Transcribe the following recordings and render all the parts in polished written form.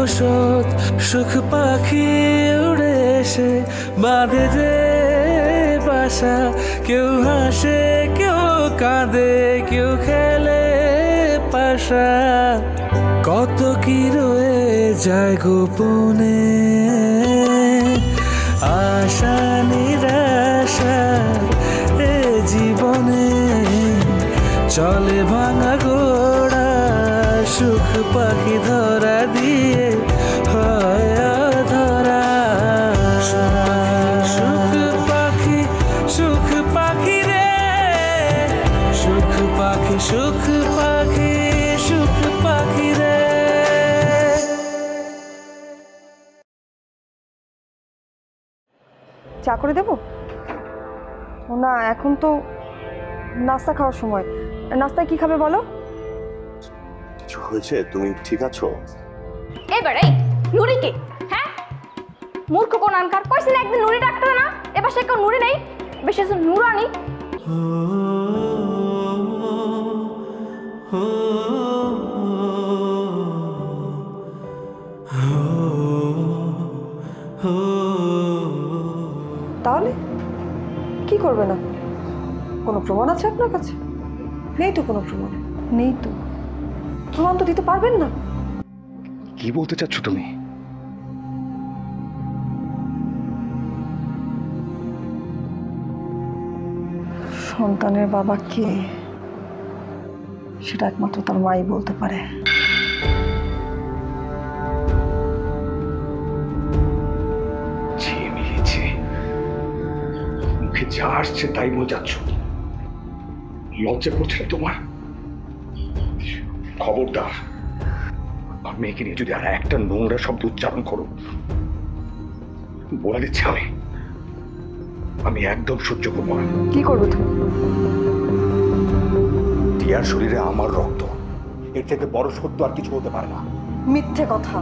ঔষধ সুখ পাখি উড়ে এসে বাঁধে যে বাসা। কেউ হাসে কেউ কাঁদে কেউ খেলে পাশা। কত কি রয়ে যায় গোপনে আশা নিরাশা এ জীবনে। চলে ভাঙা গোড়া সুখ পাখি ধরা দিয়ে হয় ধরা। সুখ পাখি রে সুখ পাখি সুখ পাখি সুখ পাখি রে। চা করে দেবো? না এখন তো নাস্তা খাওয়ার সময়। নাস্তায় কি খাবে বলো? কিছু হয়েছে? তুমি ঠিক আছো? এবারে নুরি কে? হ্যাঁ মূর্খ কোন আনকার কইছেন একদিন নুরি ডাক্তার না, এবার সে কেউ নুরি নেই, বেশি নুরানি। তাহলে কি করবে না? কোনো প্রমাণ আছে আপনার কাছে? নেই তো কোনো প্রমাণ। নেই তো প্রমাণ তো দিতে পারবেন না। কি বলতে চাচ্ছ তুমি? সন্তানের বাবা কে সেটা একমাত্র তার মাই বলতে পারে। মুখে যা আসছে তাই বোঝাচ্ছ। লজ্জা করছে না তোমার? খবরদার আর মেয়েকে নিয়ে যদি আর একটা নোংরা শব্দ উচ্চারণ করো, বলে দিচ্ছি আমি একদম সহ্য করবো না। কি করবে তুমি? টিয়ার শরীরে আমার রক্ত, এর থেকে বড় সত্য আর কিছু হতে পারে না। মিথ্যে কথা।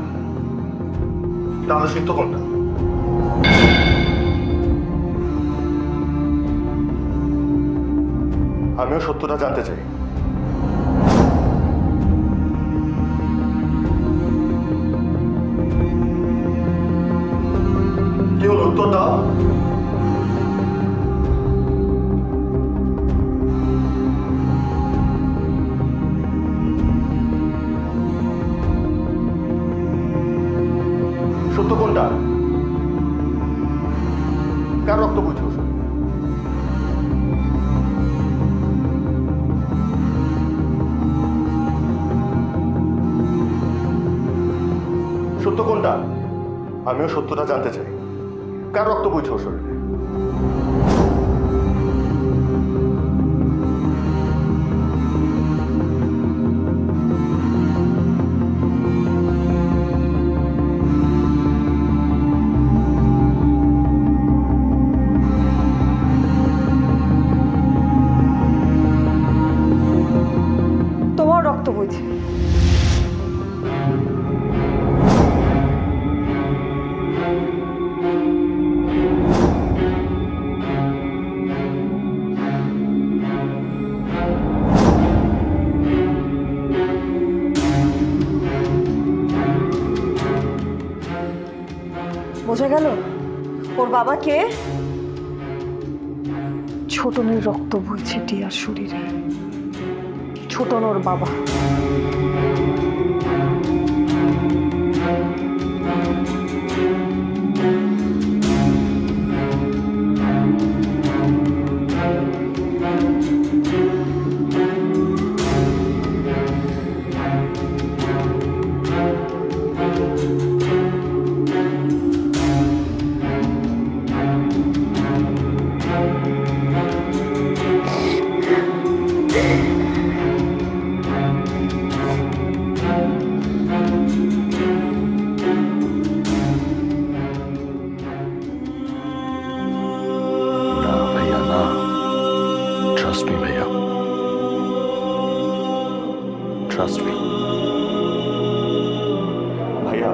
তাহলে সত্য কোনটা? আমিও সত্যটা জানতে চাই। কি হলো, উত্তর দাও। সত্য কোনটা? কার রক্ত বুঝছো? সত্য কোনটা? আমিও সত্যটা জানতে চাই। কার রক্ত বইছে ওর শরীরে? তোমার রক্ত বইছে। বোঝা গেল ওর বাবা কে? ছোটনের রক্ত বইছে টিয়ার শরীরে। ছোটন ওর বাবা। Trust me. ভাইয়া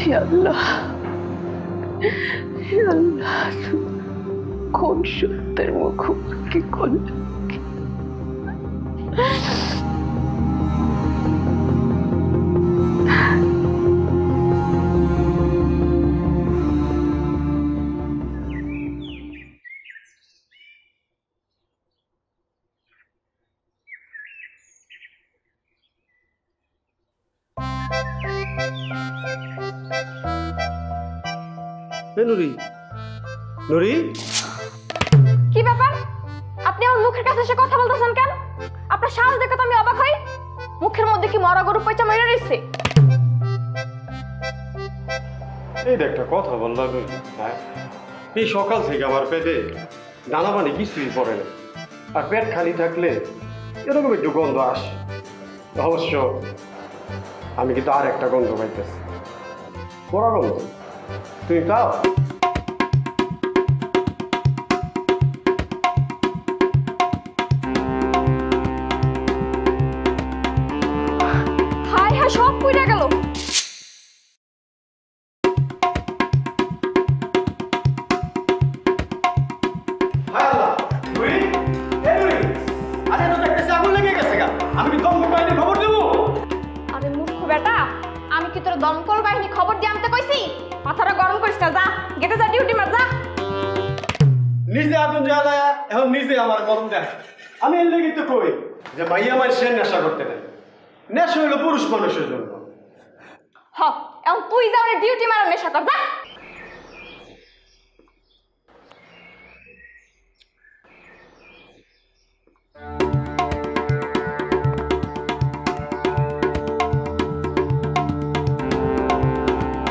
হে আল্লাহ, হে আল্লাহ, কোন সত্যের মুখোমুখি করল। নুরি, নুরি, কি ব্যাপার? আপনি আমার মুখের কাছে এসে কথা বলতেছেন কেন? আপনার সাহস দেখে তো আমি অবাক হই। মুখের মধ্যে কি মরা গরু পয়সা মেরে রয়েছে? এই একটা কথা বললাম, হ্যাঁ, এই সকাল থেকে আমার পেটে দানা পানি কিছুই পড়ে না, আর পেট খালি থাকলে এরকম একটু গন্ধ আসে। অবশ্য আমি কিন্তু আর একটা গন্ধ পাইতেছি, পোড়া গন্ধ। তুমি খাও। হায় হায়, সব পুড়ে গেল। আরে মূর্খ বেটা, আমি কি তোর দমকল বাহিনী খবর দিয়ে আনতে কইছি? মাথাটা গরম করিস না, যা গেটে যা, ডিউটি মার, যা। নিজে আগুন জ্বালায়া এখন নিজে আমার গরম দেয়। আমি এর লেগে তো কই যে মাইয়া আমার সে নেশা করতে নেই, নেশা হইলো পুরুষ মানুষের জন্য। হ, এখন তুই যা, ডিউটি মারার নেশা কর, যা।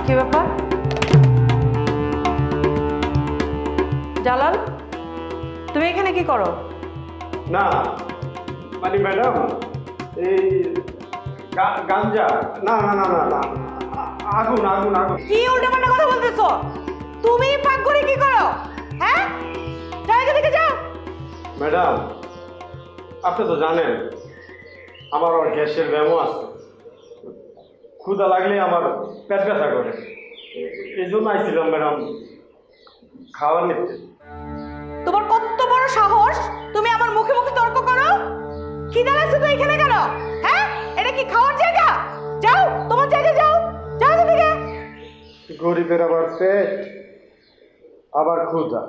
কি ব্যাপার জালাল, তুমি এখানে কি করো? না মানে ম্যাডাম, এই গাঞ্জা, না না না না না, আগুন আগুন আগুন। কি উল্টাপাল্টা কথা বলতেছো? তুমি পাক করে কি করো? হ্যাঁ, যাও এখান থেকে, যাও। ম্যাডাম, আপনি তো জানেন আমার গ্যাসের ব্যামো আছে, ক্ষুধা লাগলে আমার পেট ব্যথা করে, এই জন্য আইছিলাম ম্যাডাম খাবার নিতে। তোমার কত বড় সাহস, তুমি আমার মুখে মুখে তর্ক করো? খিদা লাগছে তো এখানে কেন? হ্যাঁ, এটা কি খাওয়ার জায়গা? যাও, তোমার জায়গায় যাও, যাও এখান থেকে। গরিবের আবার পেট, আবার ক্ষুধা।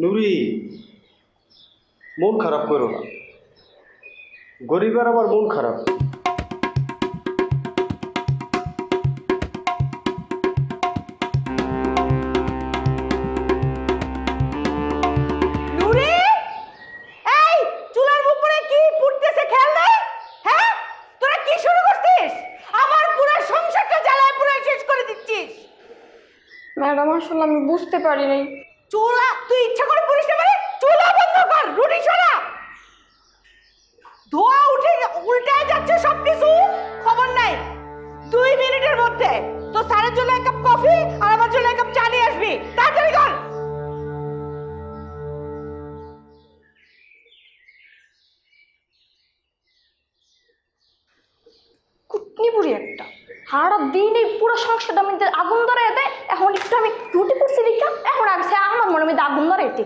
নুরি, মন খারাপ করো না, গরিবের আবার মন খারাপ। নুরি, এই চুলার উপরে কি ফুটতেছে খেয়াল নেই? হ্যাঁ, তোরা কি শুরু করছিস? আমার পুরো সংসারটা জ্বালায় পুরো শেষ করে দিচ্ছিস। ম্যাডাম, আসলে আমি বুঝতে পারি নাই। চুলা তুই ইচ্ছা করে পুরিস না মানে? চুলা বন্ধ কর, রুটি সরা। ধোয়া উঠে উল্টায় যাচ্ছে সবকিছু, খবর নাই। 2 মিনিটের মধ্যে তো স্যারের জন্য 1 কাপ কফি আর আমার জন্য 1 কাপ চা নিয়ে আসবি, তাড়াতাড়ি কর। কুটনি বুড়ি একটা, সারা দিন এই পুরো সংসারটা মধ্যে আগুন ধরে দেয়। এখন একটু আমি রুটি করছি দেখা, এখন আসছে আমার মনে মধ্যে আগুন ধরে এতে।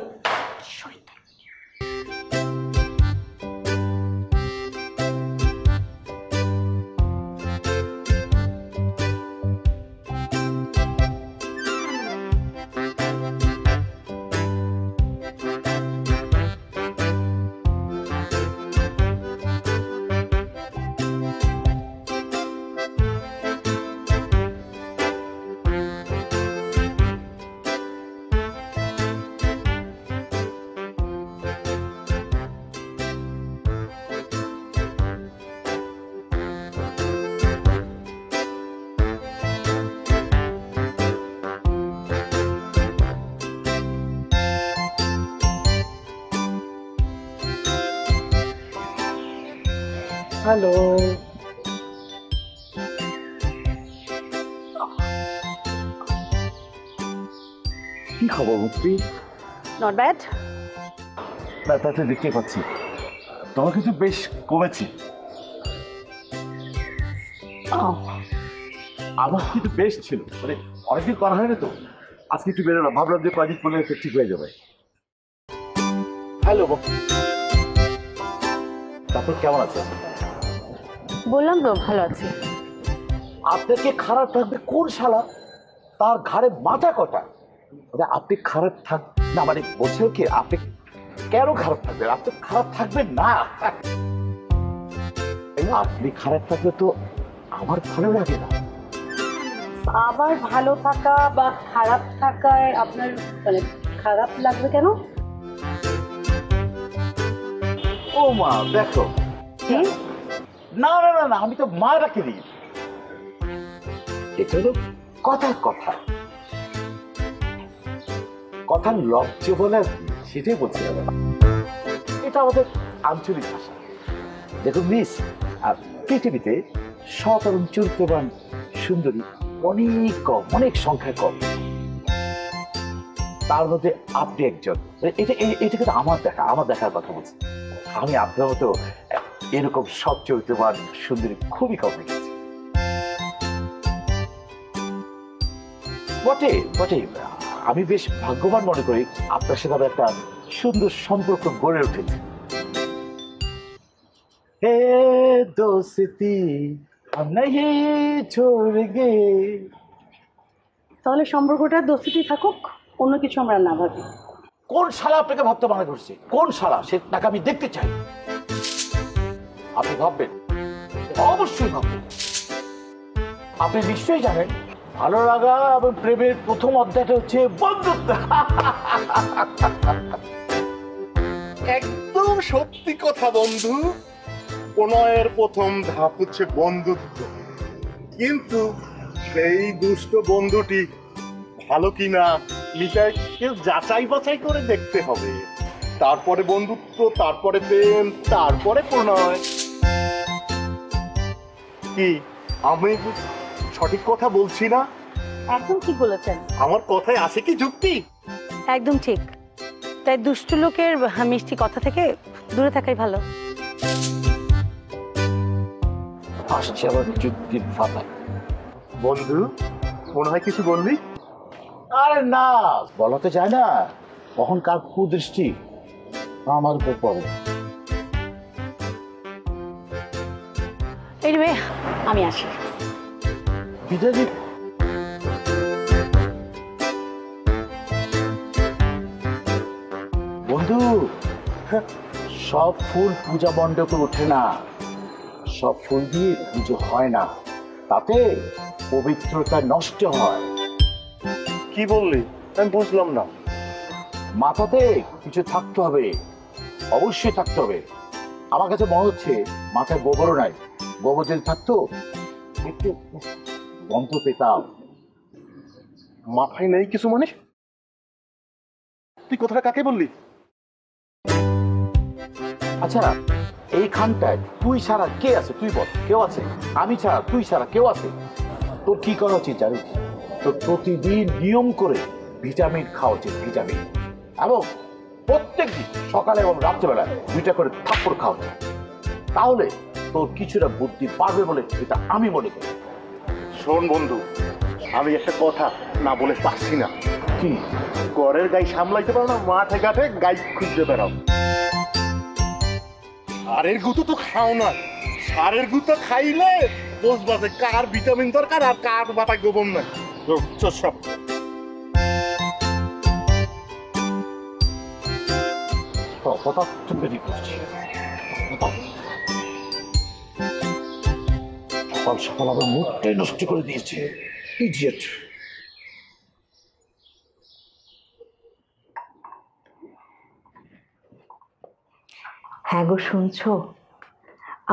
হ্যালো, কি খবর মুক্তি? Not bad. ব্যথাতে দেখতে পাচ্ছি তোমার কিন্তু বেশ কমেছে। আমার কিন্তু বেশ ছিল, মানে অনেকদিন করা হয়নি তো, আজকে একটু বেরোলাম, ভাবলাম যে কয়েকদিন পরে ঠিক হয়ে যাবে। হ্যালো, তারপর কেমন আছে? বললাম তো ভালো আছি। আপনাকে খারাপ থাকবে কোন শালা? তার ঘাড়ে মাথা কটা? মানে আপনি খারাপ থাক না, মানে বলছেন কি আপনি কেন খারাপ থাকবেন? আপনি খারাপ থাকবেন না। আপনি খারাপ থাকলে তো আমার ভালো লাগে না। আবার ভালো থাকা বা খারাপ থাকায় আপনার মানে খারাপ লাগবে কেন? ও মা দেখো, না না না না, আমি তো মা রাখিনি, এটা হলো কথার কথা, কথার লজ্জে বলে আর কি, সেটাই বলছি। এটা আমাদের আঞ্চলিক ভাষা। দেখুন মিস, আর পৃথিবীতে সৎ এবং চরিত্রবান সুন্দরী অনেক কম, অনেক সংখ্যায় কম, তার মধ্যে আপনি একজন। এটা কিন্তু আমার দেখার কথা বলছি। আমি আপনার মতো এরকম সৎ চরিত্রবান সুন্দরী খুবই কম দেখেছি। বটে বটে, আমি বেশ ভাগ্যবান মনে করি আপনার সাথে আমার একটা সুন্দর সম্পর্ক গড়ে উঠেছে। হে দোস্তি हम नहीं छोड़ेंगे। তাহলে সম্পর্কটা দোস্তি থাকুক, অন্য কিছু আমরা না ভাবি। কোন শালা আপনাকে ভাবতে মানা করছে? কোন শালা? সে তাকে আমি দেখতে চাই। আপনি ভাববেন, অবশ্যই ভাববেন। আপনি নিশ্চয়ই জানেন ভালো লাগা এবং প্রেমের প্রথম অধ্যায়টা হচ্ছে বন্ধুত্ব। একদম সত্যি কথা বন্ধু, প্রণয়ের প্রথম ধাপ হচ্ছে বন্ধুত্ব। কিন্তু সেই দুষ্ট বন্ধুটি ভালো কিনা নিজেকে যাচাই বাছাই করে দেখতে হবে। তারপরে বন্ধুত্ব, তারপরে প্রেম, তারপরে প্রণয়। কি আমি সঠিক কথা বলছি না? একদম ঠিক বলেছেন। আমার কথায় আছে কি যুক্তি? একদম ঠিক। তাই দুষ্ট লোকের মিষ্টি কথা থেকে দূরে থাকাই ভালো। আসছে আবার যুক্তির ফাঁকায়। বন্ধু মনে হয় কিছু বললি? আরে না, বলা তো যায় না কখন কার কুদৃষ্টি আমার উপর পড়ে। এনিওয়ে আমি আসি। বিদায়। বন্ধু, সব ফুল পূজা মণ্ডপে ওঠে না, সব ফুল দিয়ে পুজো হয় না, তাতে পবিত্রতা নষ্ট হয়। কি বললি আমি বুঝলাম না। মাথাতে কিছু থাকতে হবে, অবশ্যই থাকতে হবে। আমার কাছে মনে হচ্ছে মাথায় গোবরও নাই, গোবর যদি থাকতো একটু গন্ধ পেতাম। মাথায় নেই কিছু মানে? তুই কথাটা কাকে বললি? আচ্ছা, এইখানটায় তুই ছাড়া কে আছে? তুই বল, কেউ আছে? আমি ছাড়া, তুই ছাড়া কেউ আছে? তোর কি করা উচিত জানিস? তোর প্রতিদিন নিয়ম করে ভিটামিন খাওয়া উচিত, ভিটামিন, এবং প্রত্যেকদিন সকালে এবং রাত্রেবেলায় 2টা করে থাপ্পড় খাওয়া উচিত। তাহলে তোর কিছুটা বুদ্ধি পারবে বলে এটা আমি মনে করি। শোন বন্ধু, আমি একটা কথা না বলে পারছি না। কি? ঘরের গাই সামলাইতে পারো না, মাঠে ঘাটে গাই খুঁজতে বেড়াও। সারের গুঁতো তো খাও না, সারের গুঁতো খাইলে বুঝবা যে কার ভিটামিন দরকার আর কার মাথায় গোবর নাই। সব কথা তুমি করছি, সকাল সকাল আমার মুখটাই নষ্ট করে দিয়েছে, ইডিয়েট। হ্যাঁ গো, শুনছো?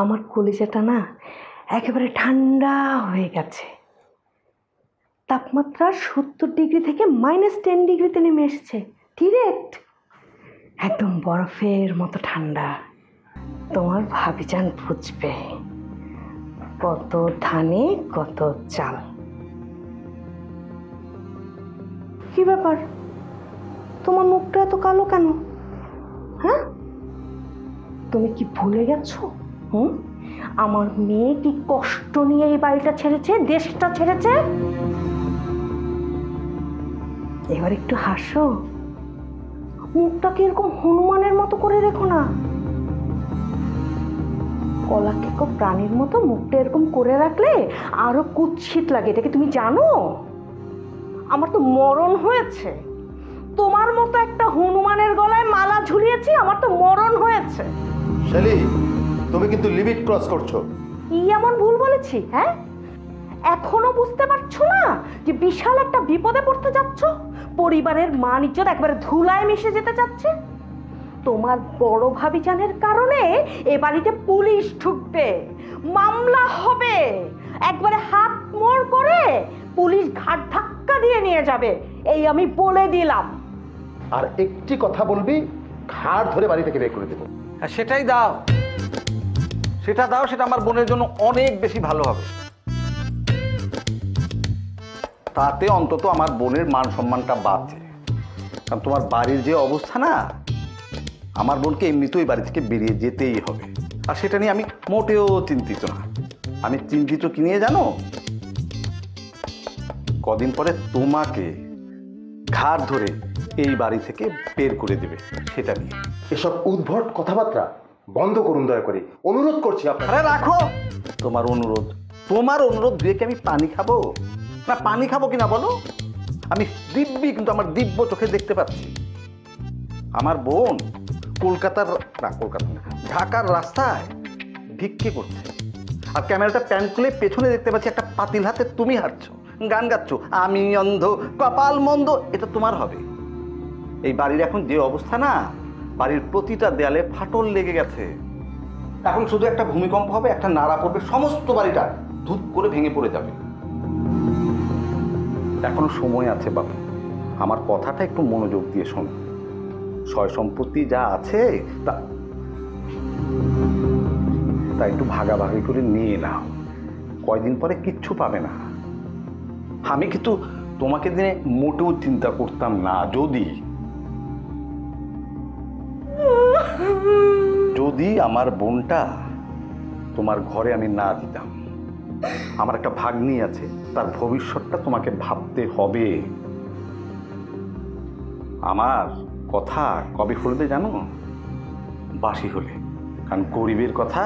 আমার কলিজাটা না একেবারে ঠান্ডা হয়ে গেছে। তাপমাত্রা 70 ডিগ্রি থেকে -10 ডিগ্রিতে নেমে এসেছে ডিরেক্ট, একদম বরফের মতো ঠান্ডা। তোমার ভাবিজান বুঝবে, কত ধানে কত চাল। কি ব্যাপার, তোমার মুখটা এত কালো কেন? হ্যাঁ, তুমি কি ভুলে গেছো? আমার মেয়ে কি কষ্ট নিয়ে এই বাড়িটা ছেড়েছে, দেশটা ছেড়েছে। এবার একটু হাসো, মুখটাকে এরকম হনুমানের মতো করে রেখো না। কলাকে প্রাণীর মতো মুখটা এরকম করে রাখলে আরো কুৎসিত লাগে, এটাকে তুমি জানো? আমার তো মরণ হয়েছে, তোমার মতো একটা হনুমানের গলায় মালা ঝুলিয়েছি, আমার তো মরণ হয়েছে। শালি, তুমি কিন্তু লিমিট ক্রস করছো। কি এমন ভুল বলেছি? হ্যাঁ, এখনো বুঝতে পারছো না যে বিশাল একটা বিপদে পড়তে যাচ্ছ? পরিবারের মান ইজ্জত একবারে ধুলায় মিশে যেতে যাচ্ছে। তোমার বড় ভাবিজানের কারণে এ বাড়িতে পুলিশ ঢুকবে, মামলা হবে, একবারে হাত মোড় করে পুলিশ ঘাট ধাক্কা দিয়ে নিয়ে যাবে, এই আমি বলে দিলাম। আর একটি কথা বলবি, ঘাড় ধরে বাড়ি থেকে বের করে দেবো। সেটাই দাও, সেটা দাও, সেটা আমার বোনের জন্য অনেক বেশি ভালো হবে। তাতে অন্তত আমার বোনের মান সম্মানটা বাঁচে। কারণ তোমার বাড়ির যে অবস্থা না, আমার বোনকে এমনিতেই বাড়ি থেকে বেরিয়ে যেতেই হবে। আর সেটা নিয়ে আমি মোটেও চিন্তিত না। আমি চিন্তিত কি নিয়ে জানো? কদিন পরে তোমাকে ঘাড় ধরে এই বাড়ি থেকে বের করে দেবে, সেটা নিয়ে। এসব উদ্ভট কথাবার্তা বন্ধ করুন দয়া করে, অনুরোধ করছি আপনারা। আরে রাখো তোমার অনুরোধ। তোমার অনুরোধ দিয়ে কি আমি পানি খাবো? না, পানি খাবো কিনা বলো? আমি দিব্যি, কিন্তু আমার দিব্য চোখে দেখতে পাচ্ছি আমার বোন কলকাতার না, ঢাকার রাস্তায় ভিক্ষে করছে। আর ক্যামেরাটা প্যান খুলে পেছনে দেখতে পাচ্ছি একটা পাতিল হাতে তুমি হাঁটছো, গান গাচ্ছ, আমি অন্ধ কপাল মন্দ। এটা তোমার হবে? এই বাড়ির এখন যে অবস্থা না, বাড়ির প্রতিটা দেয়ালে ফাটল লেগে গেছে। এখন শুধু একটা ভূমিকম্প হবে, একটা নাড়া পড়বে, সমস্ত বাড়িটা ধূপ করে ভেঙে পড়ে যাবে। এখনো সময় আছে বাবু, আমার কথাটা একটু মনোযোগ দিয়ে শোনো। সয় সম্পত্তি যা আছে তা একটু ভাগাভাগি করে নিয়ে নাও। কয়দিন পরে কিচ্ছু পাবে না। আমি কিন্তু তোমাকে দিনে মোটেও চিন্তা করতাম না, যদি আমার বোনটা তোমার ঘরে আমি না দিতাম। আমার একটা ভাগ্নি আছে, তার ভবিষ্যৎটা তোমাকে ভাবতে হবে। আমার কথা কবে ফলবে জানো? বাসি হলে। কারণ গরিবের কথা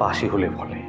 বাসি হলে বলে।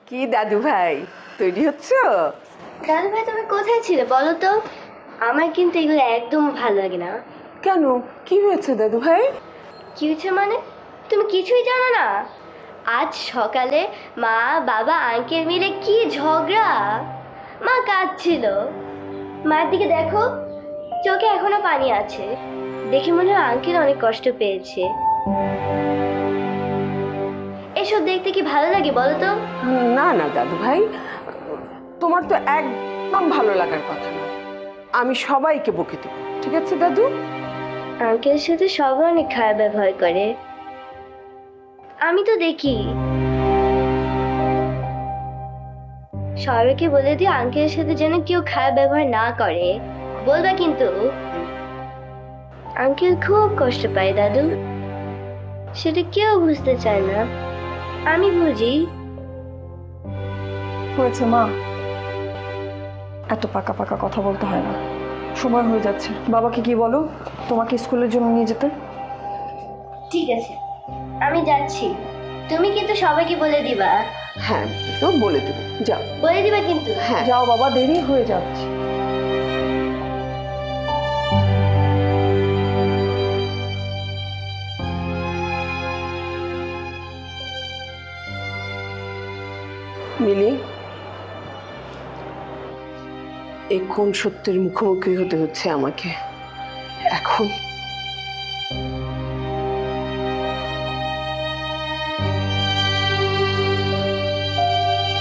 কি দাদু ভাই, তৈরি হচ্ছ? দাদু ভাই, তুমি কোথায় ছিলে বলো তো? আমার কিন্তু এগুলো একদম ভালো লাগে না। কেন, কি হয়েছে দাদু ভাই? কি হয়েছে মানে? তুমি কিছুই জানো না? আজ সকালে মা বাবা আঙ্কেল মিলে কি ঝগড়া। মা কাঁদছিল। মার দিকে দেখো, চোখে এখনো পানি আছে। দেখে মনে হয় আঙ্কেল অনেক কষ্ট পেয়েছে। এসব দেখতে কি ভালো লাগে বলো তো? না না দাদু ভাই, তোমার তো একদম ভালো লাগার কথা না। আমি সবাইকে বকে দেব, ঠিক আছে দাদু? আঙ্কেলের সাথে সবাই অনেক খারাপ ব্যবহার করে, আমি তো দেখি। সবাইকে বলে দিও আঙ্কেলের সাথে যেন কেউ খারাপ ব্যবহার না করে, বলবা কিন্তু। আঙ্কেল খুব কষ্ট পায় দাদু, সেটা কেউ বুঝতে চায় না, আমি বুঝি। হয়েছে মা, এত পাকা পাকা কথা বলতে হয় না, সময় হয়ে যাচ্ছে। বাবাকে কি বলো তোমাকে স্কুলের জন্য নিয়ে যেতে। ঠিক আছে, আমি যাচ্ছি। তুমি কিন্তু সবাইকে বলে দিবা। হ্যাঁ, তো বলে দেবো, যাও। বলে দিবা কিন্তু। হ্যাঁ, যাও বাবা, দেরি হয়ে যাচ্ছে। মিলি, এই কোন সত্যের মুখোমুখি হতে হচ্ছে আমাকে এখন।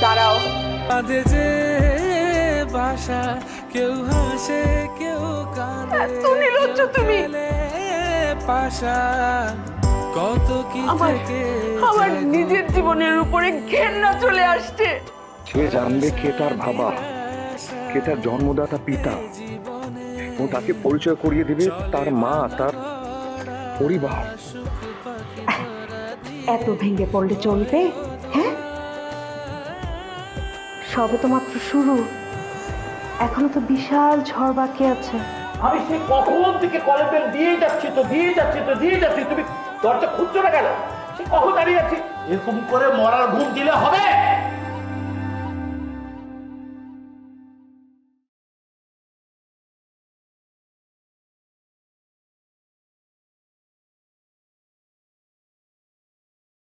দাঁড়াও, কাঁদে যে বাসা, কেউ হাসে কেউ কাঁদে, এত নির্লজ্জ তুমি। পাশা কত কি থেকে আমার নিজের জীবনের উপরে ঘেন্না চলে আসছে। সে জানবে কে তার বাবা, কে তার জন্মদাতা পিতা, ও তাকে পরিচয় করিয়ে দেবে তার মা, তার পরিবার। এত ভেঙে পড়লে চলবে? হ্যাঁ, সবে তো মাত্র শুরু, এখনো তো বিশাল ঝড় বাকি আছে। আমি সে কখন থেকে কলের বেল দিয়ে যাচ্ছি, তুমি দরজা খুঁজছো না কেন? সে কখন দাঁড়িয়ে আছি? এরকম করে মরার ঘুম দিলে হবে?